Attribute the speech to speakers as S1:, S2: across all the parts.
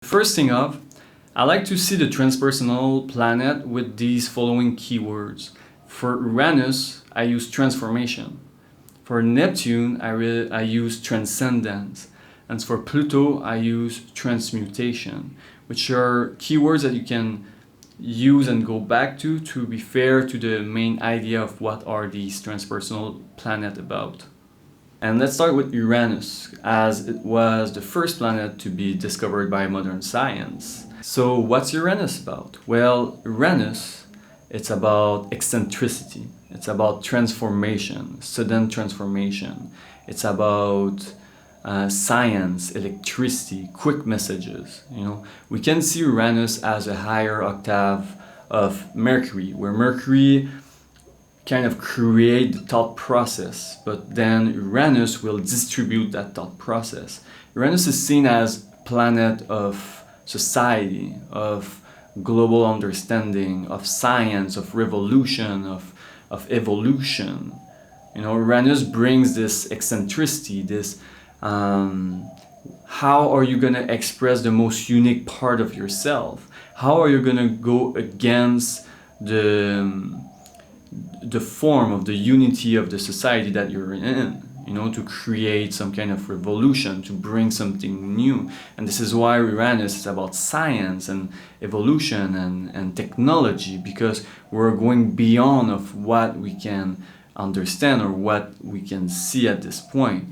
S1: First thing off, I like to see the transpersonal planet with these following keywords. For Uranus, I use transformation. For Neptune, I use transcendence. And for Pluto, I use transmutation, which are keywords that you can use and go back to be fair to the main idea of what are these transpersonal planets about. And let's start with Uranus, as it was the first planet to be discovered by modern science. So what's Uranus about? Well, Uranus, it's about eccentricity. It's about transformation, sudden transformation. It's about science, electricity, quick messages. We can see Uranus as a higher octave of Mercury, where Mercury kind of create the thought process, but then Uranus will distribute that thought process. Uranus is seen as planet of society, of global understanding, of science, of revolution, of evolution. Uranus brings this eccentricity, this how are you going to express the most unique part of yourself? How are you going to go against the form of the unity of the society that you're in, to create some kind of revolution, to bring something new. And this is why Uranus is about science and evolution and technology, because we're going beyond of what we can understand or what we can see at this point,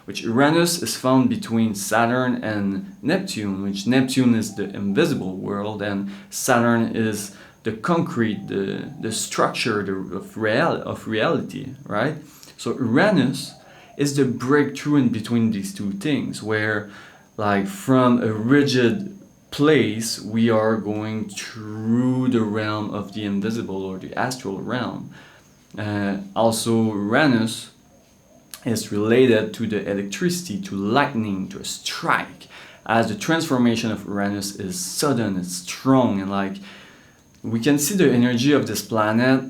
S1: which Uranus is found between Saturn and Neptune, which Neptune is the invisible world and Saturn is the concrete, the structure of reality, right? So Uranus is the breakthrough in between these two things, where like from a rigid place we are going through the realm of the invisible or the astral realm. Also Uranus is related to the electricity, to lightning, to a strike, as the transformation of Uranus is sudden, it's strong, and we can see the energy of this planet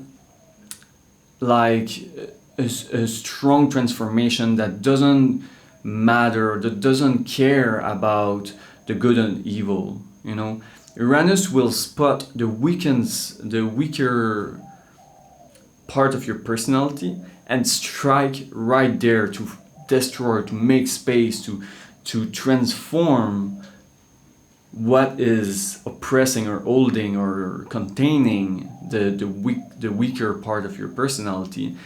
S1: like a strong transformation that doesn't matter, that doesn't care about the good and evil. Uranus will spot the weaker part of your personality and strike right there to destroy, to make space, to transform what is oppressing or holding or containing the weaker part of your personality,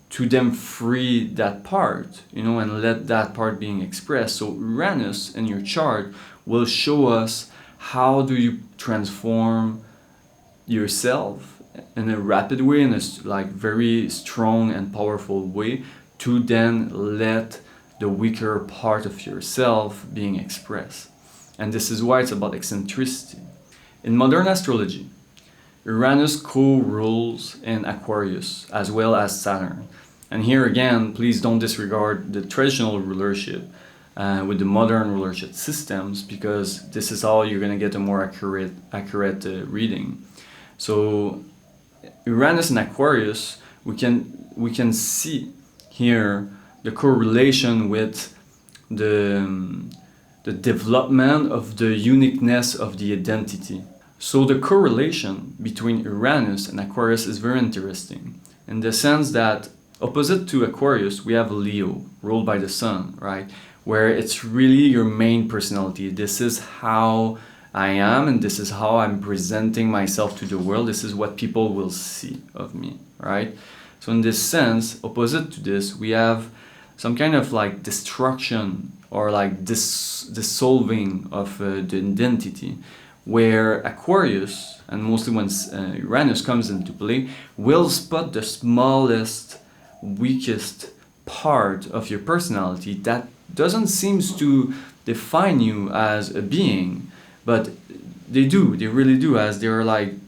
S1: to then free that part, and let that part being expressed. So Uranus in your chart will show us how do you transform yourself in a rapid way, in a very strong and powerful way, to then let the weaker part of yourself being expressed. And this is why it's about eccentricity. In modern astrology, Uranus co-rules in Aquarius as well as Saturn. And here again, please don't disregard the traditional rulership with the modern rulership systems, because this is how you're going to get a more accurate reading. So Uranus and Aquarius, we can see here the correlation with the development of the uniqueness of the identity. So the correlation between Uranus and Aquarius is very interesting, in the sense that opposite to Aquarius we have Leo, ruled by the sun, right? Where it's really your main personality. This is how I am, and this is how I'm presenting myself to the world. This is what people will see of me, right? So in this sense, opposite to this, we have some kind of destruction or dissolving of the identity, where Aquarius, and mostly when Uranus comes into play, will spot the smallest, weakest part of your personality that doesn't seem to define you as a being, but they really do, as they're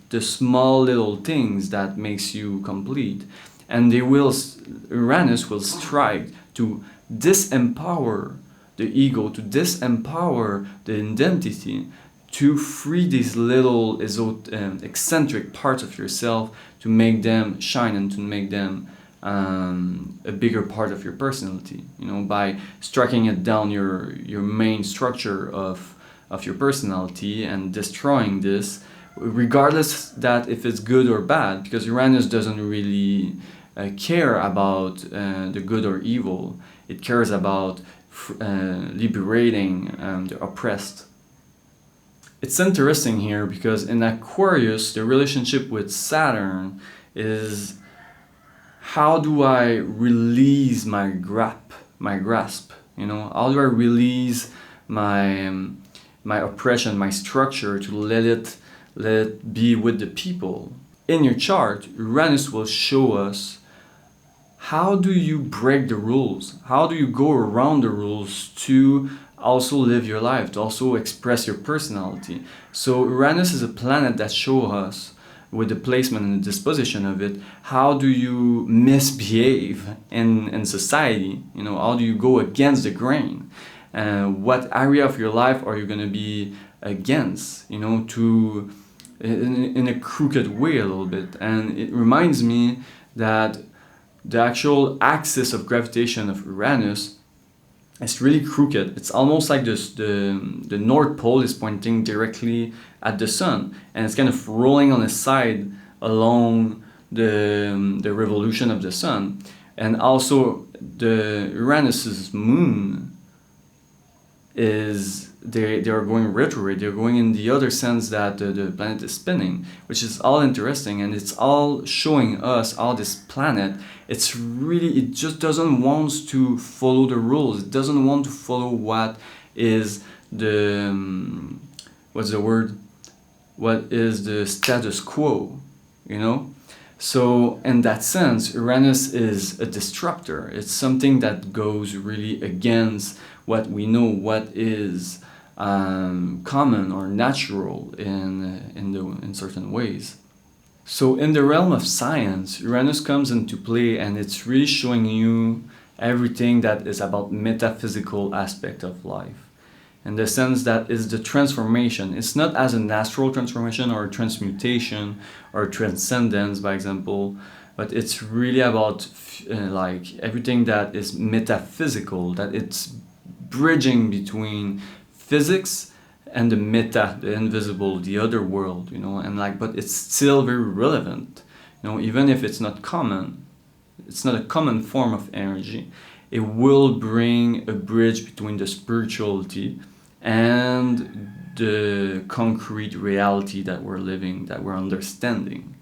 S1: the small little things that makes you complete. And Uranus will strike to disempower the ego, to disempower the identity, to free these little eccentric parts of yourself, to make them shine and to make them a bigger part of your personality, by striking it down your main structure of of your personality and destroying this, regardless that if it's good or bad, because Uranus doesn't really care about the good or evil. It cares about liberating the oppressed. It's interesting here because in Aquarius, the relationship with Saturn is, how do I release my grasp? You know, how do I release my oppression, my structure, to let it be with the people? In your chart, Uranus will show us, how do you break the rules? How do you go around the rules to also live your life, to also express your personality? So Uranus is a planet that shows us, with the placement and the disposition of it, how do you misbehave in society? You know, how do you go against the grain? What area of your life are you going to be against? You know, to in a crooked way a little bit. And it reminds me that the actual axis of gravitation of Uranus is really crooked. It's almost like this, the North Pole is pointing directly at the sun, and it's kind of rolling on its side along the revolution of the sun. And also the Uranus's moon is, they are going retrograde. They're going in the other sense that the planet is spinning, which is all interesting, and it's all showing us how this planet, it just doesn't want to follow the rules. It doesn't want to follow what is the what is the status quo, you know? So in that sense, Uranus is a disruptor. It's something that goes really against what we know, what is common or natural in certain ways. So in the realm of science, Uranus comes into play, and it's really showing you everything that is about metaphysical aspect of life, in the sense that is the transformation. It's not as an astral transformation or transmutation or transcendence, by example, but it's really about like everything that is metaphysical, that it's bridging between physics and the meta, the invisible, the other world, you know, and like, but it's still very relevant, you know, even if it's not common, it's not a common form of energy. It will bring a bridge between the spirituality and the concrete reality that we're living, that we're understanding.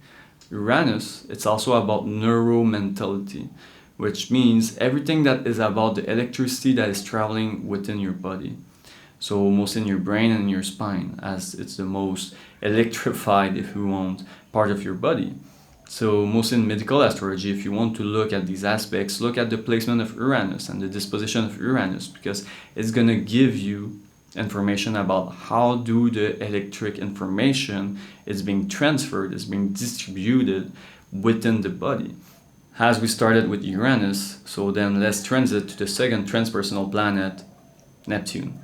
S1: Uranus, it's also about neuromentality, which means everything that is about the electricity that is traveling within your body. So mostly in your brain and in your spine, as it's the most electrified, if you want, part of your body. So most in medical astrology, if you want to look at these aspects, look at the placement of Uranus and the disposition of Uranus, because it's going to give you information about how do the electric information is being transferred, is being distributed within the body. As we started with Uranus, so then let's transit to the second transpersonal planet, Neptune.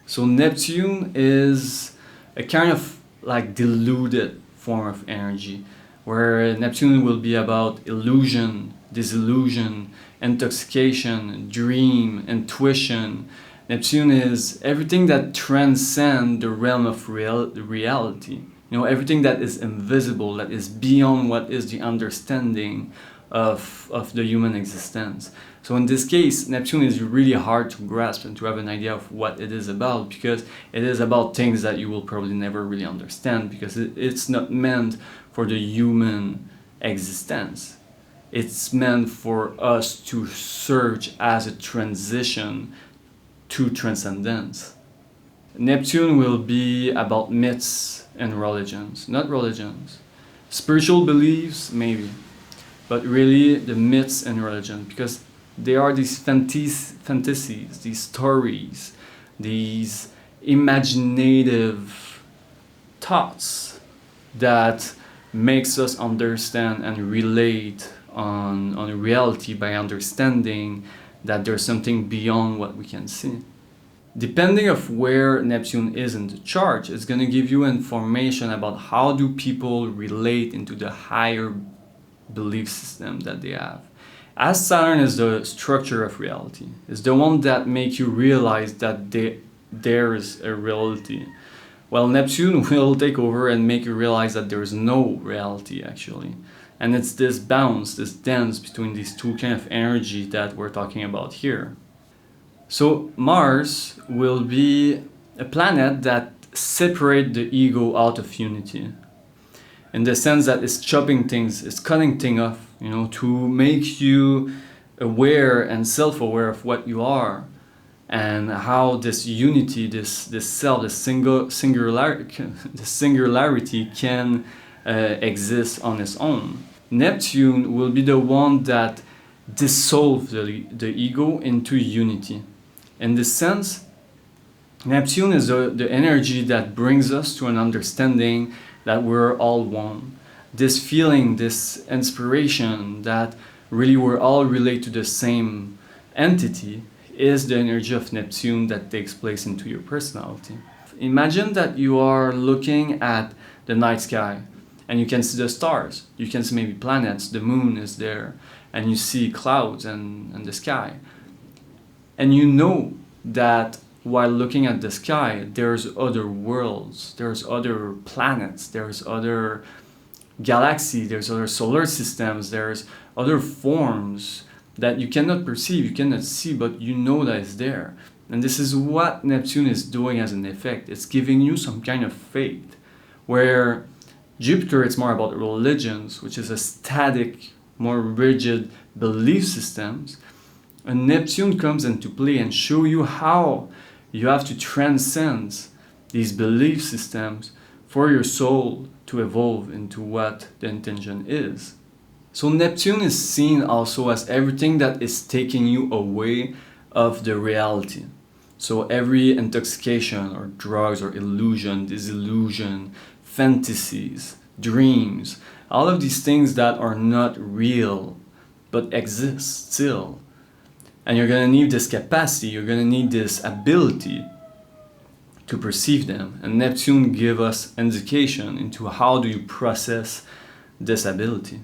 S1: So Neptune is a kind of like diluted form of energy, where Neptune will be about illusion, disillusion, intoxication, dream, intuition. Neptune is everything that transcends the realm of reality. You know, everything that is invisible, that is beyond what is the understanding of the human existence. So in this case, Neptune is really hard to grasp and to have an idea of what it is about, because it is about things that you will probably never really understand, because it's not meant for the human existence. It's meant for us to search as a transition to transcendence. Neptune will be about myths and religions, not religions. Spiritual beliefs, maybe, but really the myths and religion, because they are these fantasies, these stories, these imaginative thoughts that makes us understand and relate on reality by understanding that there's something beyond what we can see. Depending of where Neptune is in the chart, it's going to give you information about how do people relate into the higher belief system that they have. As Saturn is the structure of reality, is the one that makes you realize that there's a reality. Well, Neptune will take over and make you realize that there is no reality actually. And it's this bounce, this dance between these two kind of energy that we're talking about here. So Mars will be a planet that separates the ego out of unity, in the sense that it's chopping things, it's cutting things off, to make you aware and self-aware of what you are, and how this unity, this self, this singularity can exist on its own. Neptune will be the one that dissolves the ego into unity. In this sense, Neptune is the energy that brings us to an understanding that we're all one. This feeling, this inspiration that really we're all related to the same entity is the energy of Neptune that takes place into your personality. Imagine that you are looking at the night sky and you can see the stars, you can see maybe planets, the moon is there, and you see clouds and the sky. And you know that while looking at the sky, there's other worlds, there's other planets, there's other galaxies, there's other solar systems, there's other forms that you cannot perceive, you cannot see, but you know that it's there. And this is what Neptune is doing as an effect. It's giving you some kind of faith, where Jupiter, it's more about religions, which is a static, more rigid belief systems. And Neptune comes into play and show you how you have to transcend these belief systems for your soul to evolve into what the intention is. So Neptune is seen also as everything that is taking you away of the reality. So every intoxication or drugs or illusion, disillusion, fantasies, dreams, all of these things that are not real but exist still. And you're gonna need this capacity, you're gonna need this ability to perceive them. And Neptune gives us indication into how do you process this ability.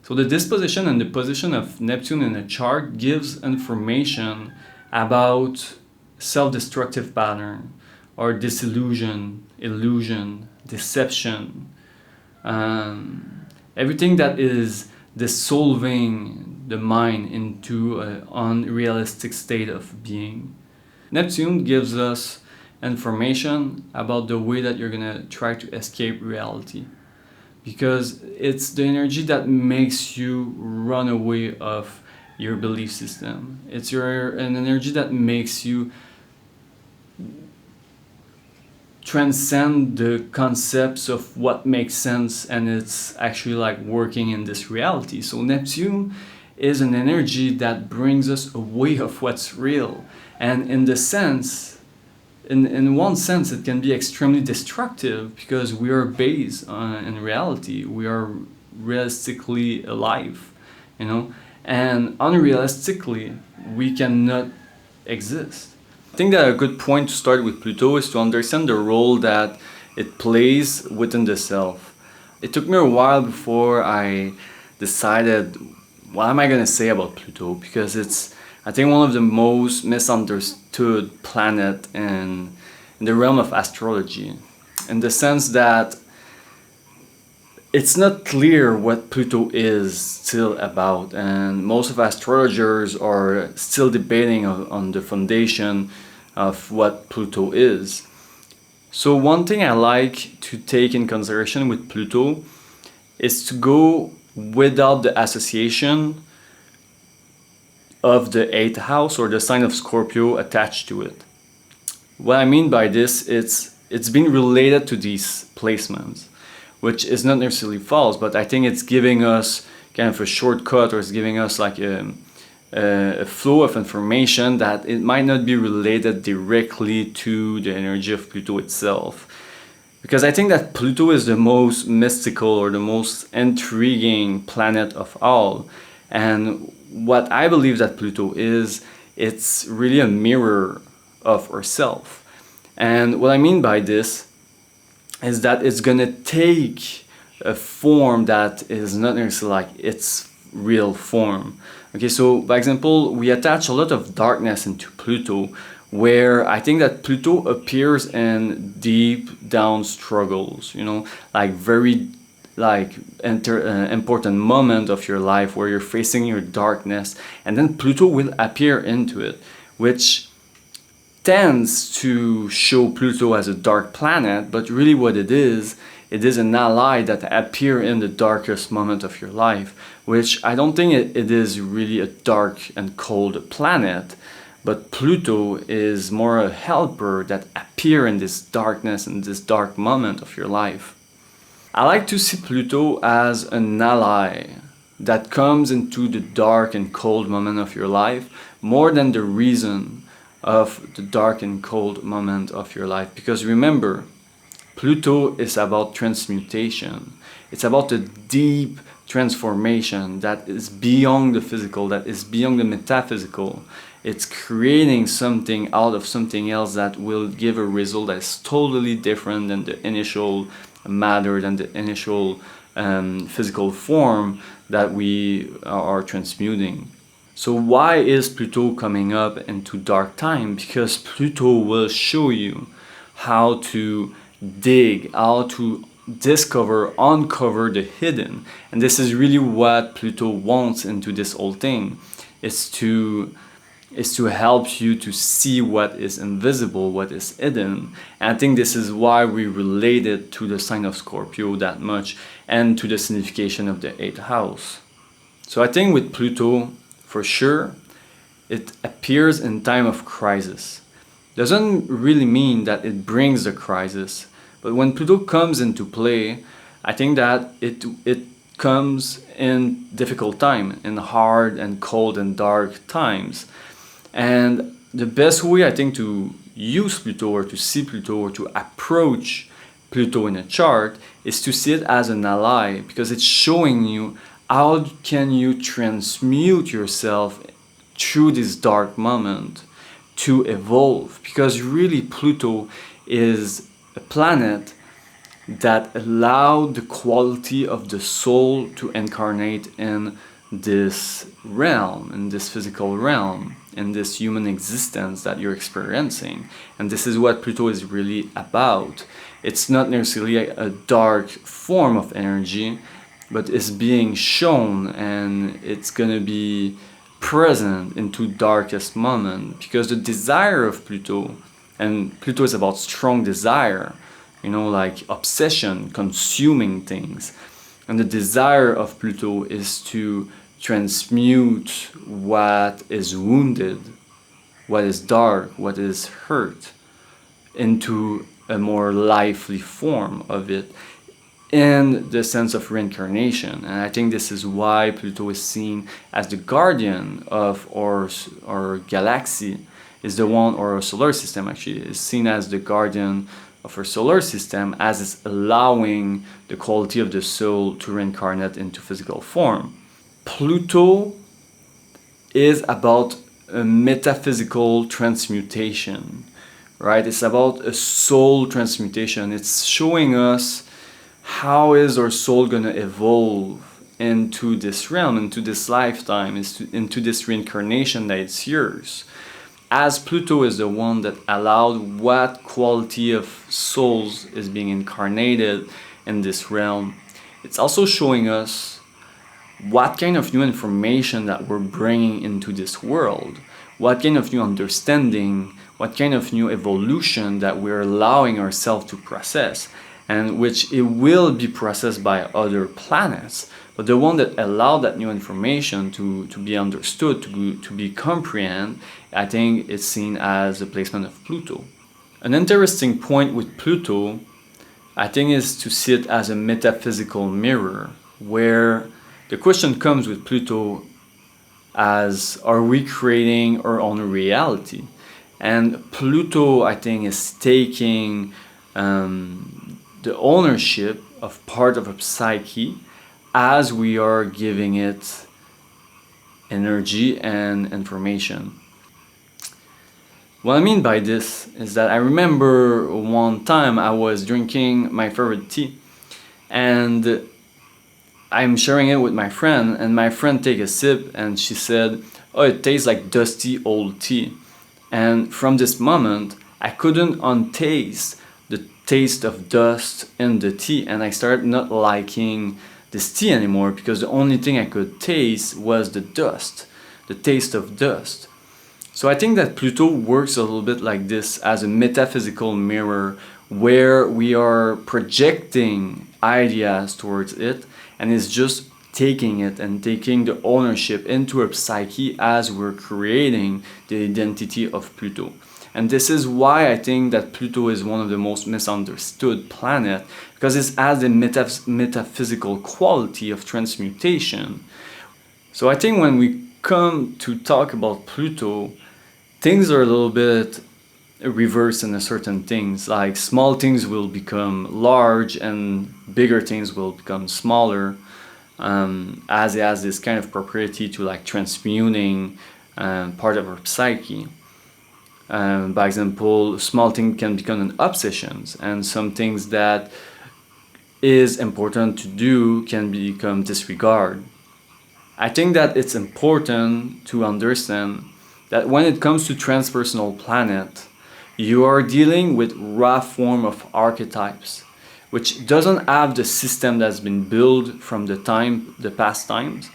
S1: So the disposition and the position of Neptune in a chart gives information about self-destructive pattern or disillusion, illusion, deception, everything that is dissolving the mind into an unrealistic state of being. Neptune gives us information about the way that you're gonna try to escape reality, because it's the energy that makes you run away of your belief system. It's an energy that makes you transcend the concepts of what makes sense, and it's actually like working in this reality. So Neptune is an energy that brings us away of what's real, and in one sense it can be extremely destructive, because we are based in reality, we are realistically alive, and unrealistically we cannot exist. I think that a good point to start with Pluto is to understand the role that it plays within the self. It took me a while before I decided what am I going to say about Pluto, because it's, I think, one of the most misunderstood planet in the realm of astrology, in the sense that it's not clear what Pluto is still about, and most of astrologers are still debating on the foundation of what Pluto is. So one thing I like to take in consideration with Pluto is to go without the association of the 8th house or the sign of Scorpio attached to it. What I mean by this, it's being related to these placements, which is not necessarily false, but I think it's giving us kind of a shortcut, or it's giving us like a flow of information that it might not be related directly to the energy of Pluto itself. Because I think that Pluto is the most mystical or the most intriguing planet of all. And what I believe that Pluto is, it's really a mirror of ourself. And what I mean by this is that it's gonna take a form that is not necessarily like its real form. Okay, so by example, we attach a lot of darkness into Pluto, where I think that Pluto appears in deep down struggles, you know, like very like important moment of your life where you're facing your darkness, and then Pluto will appear into it, which tends to show Pluto as a dark planet, but really what it is an ally that appear in the darkest moment of your life, which I don't think it is really a dark and cold planet, but Pluto is more a helper that appear in this darkness and this dark moment of your life. I like to see Pluto as an ally that comes into the dark and cold moment of your life more than the reason of the dark and cold moment of your life. Because remember, Pluto is about transmutation. It's about the deep transformation that is beyond the physical, that is beyond the metaphysical. It's creating something out of something else that will give a result that is totally different than the initial matter, than the initial physical form that we are transmuting. So why is Pluto coming up into dark time? Because Pluto will show you how to dig, how to discover, uncover the hidden. And this is really what Pluto wants into this whole thing, is to help you to see what is invisible, what is hidden. And I think this is why we relate it to the sign of Scorpio that much, and to the signification of the 8th house. So I think with Pluto, for sure, it appears in time of crisis. Doesn't really mean that it brings the crisis, but when Pluto comes into play, I think that it comes in difficult time, in hard and cold and dark times. And the best way, I think, to use Pluto or to see Pluto or to approach Pluto in a chart is to see it as an ally, because it's showing you how can you transmute yourself through this dark moment to evolve. Because really Pluto is a planet that allowed the quality of the soul to incarnate in this realm, in this physical realm, in this human existence that you're experiencing. And this is what Pluto is really about. It's not necessarily a dark form of energy, but it's being shown, and it's gonna be present into darkest moment, because the desire of Pluto, and Pluto is about strong desire, you know, like obsession, consuming things. And the desire of Pluto is to transmute what is wounded, what is dark, what is hurt, into a more lively form of it, in the sense of reincarnation. And I think this is why Pluto is seen as the guardian of our galaxy, is the one, or our solar system actually, is seen as the guardian of our solar system, as it's allowing the quality of the soul to reincarnate into physical form. Pluto is about a metaphysical transmutation, right? It's about a soul transmutation. It's showing us how is our soul gonna evolve into this realm, into this lifetime, into this reincarnation that it's yours. As Pluto is the one that allowed what quality of souls is being incarnated in this realm, it's also showing us what kind of new information that we're bringing into this world, what kind of new understanding, what kind of new evolution that we're allowing ourselves to process, and which it will be processed by other planets. But the one that allowed that new information to be understood, to be comprehended, I think it's seen as the placement of Pluto. An interesting point with Pluto, I think, is to see it as a metaphysical mirror, where the question comes with Pluto as, are we creating our own reality? And Pluto, I think, is taking the ownership of part of a psyche, as we are giving it energy and information. What I mean by this is that I remember one time I was drinking my favorite tea, and I'm sharing it with my friend, and my friend take a sip and she said, "Oh, it tastes like dusty old tea." And from this moment, I couldn't untaste the taste of dust in the tea, and I started not liking this tea anymore because the only thing I could taste was the dust, the taste of dust. So I think that Pluto works a little bit like this, as a metaphysical mirror where we are projecting ideas towards it, and it's just taking it and taking the ownership into our psyche as we're creating the identity of Pluto. And this is why I think that Pluto is one of the most misunderstood planets, because it has the metaphysical quality of transmutation. So I think when we come to talk about Pluto, things are a little bit reversed in a certain things. Like small things will become large and bigger things will become smaller, as it has this kind of property to like transmuting part of our psyche. By example, small things can become an obsession, and some things that is important to do can become disregard. I think that it's important to understand that when it comes to transpersonal planet, you are dealing with raw form of archetypes, which doesn't have the system that's been built from the past times,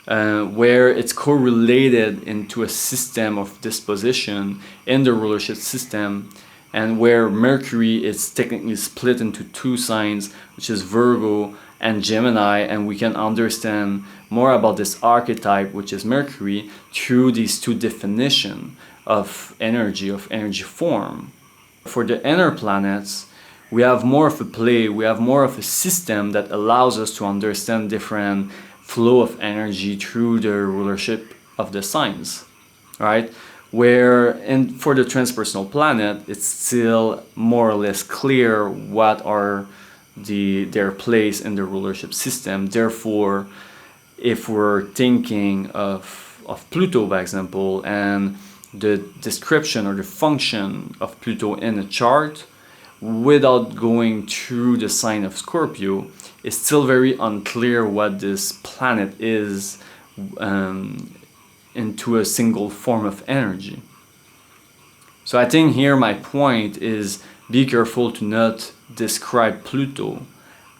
S1: where it's correlated into a system of disposition in the rulership system, and where Mercury is technically split into two signs, which is Virgo and Gemini, and we can understand more about this archetype, which is Mercury, through these two definitions of energy form. For the inner planets, we have more of a play, we have more of a system that allows us to understand different flow of energy through the rulership of the signs, right? For the transpersonal planet, it's still more or less clear what are their place in the rulership system. Therefore, if we're thinking of Pluto, for example, and the description or the function of Pluto in a chart, without going through the sign of Scorpio, it's still very unclear what this planet is into a single form of energy. So I think here my point is, be careful to not describe Pluto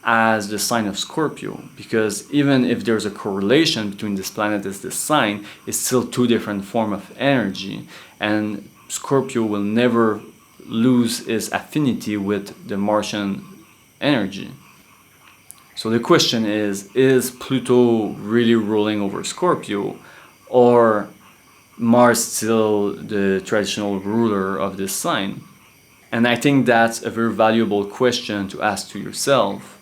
S1: as the sign of Scorpio, because even if there's a correlation between this planet and this sign, it's still two different forms of energy, and Scorpio will never lose its affinity with the Martian energy. So the question is Pluto really ruling over Scorpio, or Mars still the traditional ruler of this sign? And I think that's a very valuable question to ask to yourself.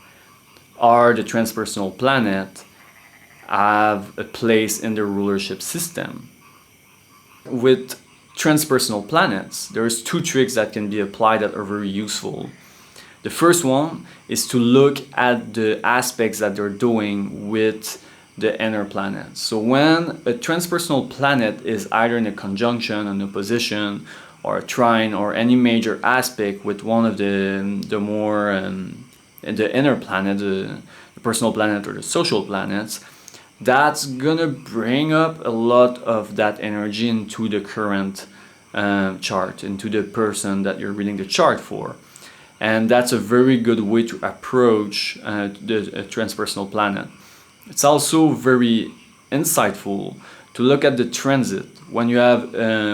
S1: Are the transpersonal planets have a place in the rulership system? With transpersonal planets, there's two tricks that can be applied that are very useful. The first one is to look at the aspects that they're doing with the inner planets. So when a transpersonal planet is either in a conjunction, an opposition, or a trine, or any major aspect with one of the more the inner planet, the personal planet or the social planets, that's gonna bring up a lot of that energy into the current chart, into the person that you're reading the chart for. And that's a very good way to approach the transpersonal planet. It's also very insightful to look at the transit. When you have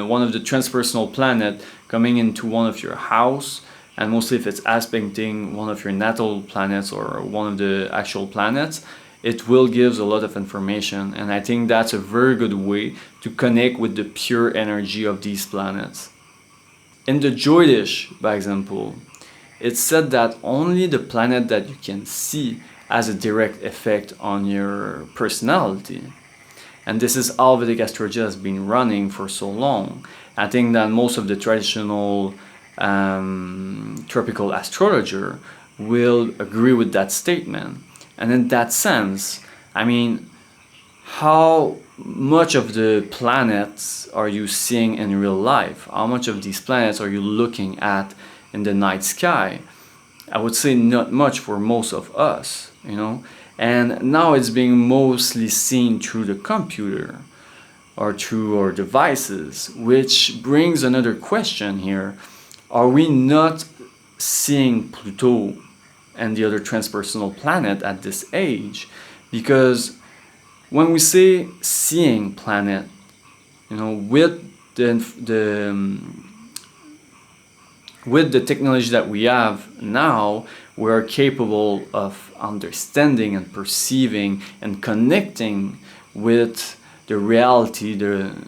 S1: one of the transpersonal planet coming into one of your house, and mostly if it's aspecting one of your natal planets or one of the actual planets, it will give a lot of information, and I think that's a very good way to connect with the pure energy of these planets. In the Jyotish, by example, it's said that only the planet that you can see has a direct effect on your personality. And this is how Vedic astrology has been running for so long. I think that most of the traditional tropical astrologer will agree with that statement. And in that sense, I mean, how much of the planets are you seeing in real life? How much of these planets are you looking at in the night sky? I would say not much for most of us, you know. And now it's being mostly seen through the computer, or through our devices, which brings another question here. Are we not seeing Pluto and the other transpersonal planet at this age? Because when we say seeing planet, with the technology that we have now, we are capable of understanding and perceiving and connecting with the reality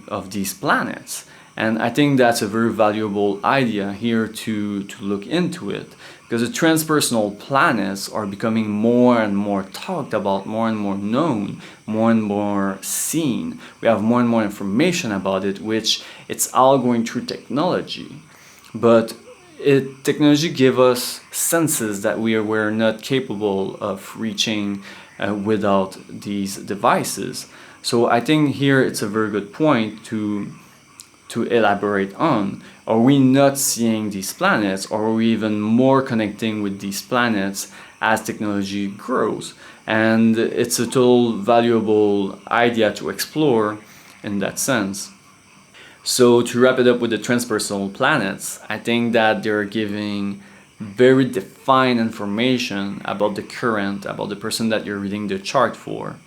S1: of these planets. And I think that's a very valuable idea here to look into it, because the transpersonal planets are becoming more and more talked about, more and more known, more and more seen. We have more and more information about it, which it's all going through technology. But technology gives us senses that we were not capable of reaching without these devices. So I think here it's a very good point to elaborate on. Are we not seeing these planets, or are we even more connecting with these planets as technology grows? And it's a total valuable idea to explore in that sense. So to wrap it up with the transpersonal planets, I think that they're giving very defined information about the current, about the person that you're reading the chart for.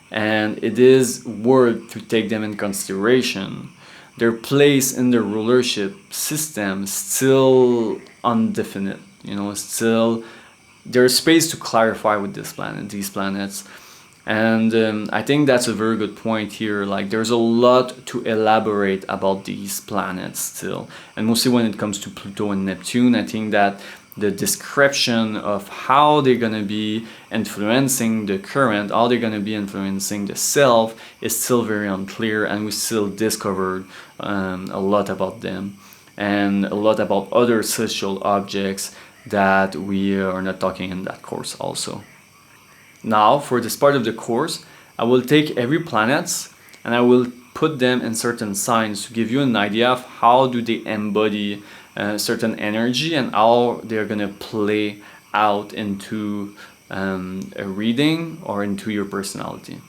S1: And it is worth to take them in consideration. Their place in the rulership system is still undefinite. Still there's space to clarify with these planets. And I think that's a very good point here. Like, there's a lot to elaborate about these planets still. And mostly when it comes to Pluto and Neptune, I think that the description of how they're going to be influencing the current, how they're going to be influencing the self, is still very unclear, and we still discovered a lot about them, and a lot about other celestial objects that we are not talking in that course also. Now, for this part of the course, I will take every planet and I will put them in certain signs to give you an idea of how do they embody certain energy and how they're going to play out into a reading or into your personality.